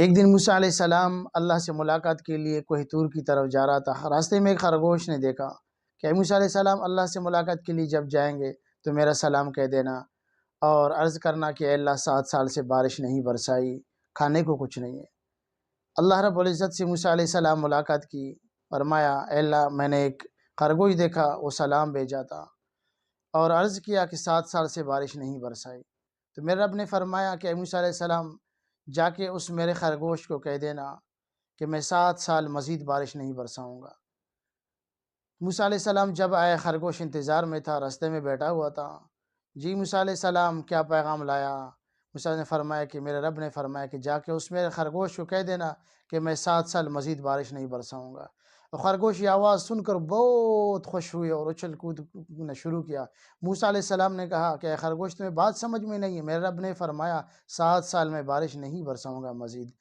ایک دن موسیٰ علیہ السلام اللہ سے ملاقات کے لیے کوہ طور کی طرف جا رہا تھا۔ راستے میں ایک خرگوش نے دیکھا کہ اے موسیٰ علیہ السلام اللہ سے ملاقات کے لیے جب جائیں گے تو میرا سلام کہہ دینا اور عرض کرنا کہ اے اللہ 7 سال سے بارش نہیں برسائی، کھانے کو کچھ نہیں ہے۔ اللہ رب العزت سے موسیٰ علیہ السلام ملاقات کی، فرمایا اے اللہ میں نے ایک خرگوش دیکھا، وہ سلام بھیجا تھا اور عرض کیا کہ 7 سال سے بارش نہیں برسائی۔ تو میرے رب نے فرمایا کہ اے موسیٰ علیہ السلام جا کے اس میرے خرگوش کو کہہ دینا کہ میں 7 سال مزید بارش نہیں برساؤں گا۔ موسیٰ علیہ السلام جب آئے، خرگوش انتظار میں تھا، راستے میں بیٹھا ہوا تھا۔ جی موسیٰ علیہ السلام کیا پیغام لایا؟ موسیٰ نے فرمایا کہ میرے رب نے فرمایا کہ جا کے اس میرے خرگوش کو کہہ دینا کہ میں 7 سال مزید بارش نہیں برساؤں گا۔ اور خرگوش یہ آواز سن کر بہت خوش ہوئے اور اچھل کود نے شروع کیا۔ موسیٰ علیہ السلام نے کہا کہ اے خرگوش تمہیں بات سمجھ میں نہیں ہے، میرے رب نے فرمایا 7 سال میں بارش نہیں برساؤں گا مزید۔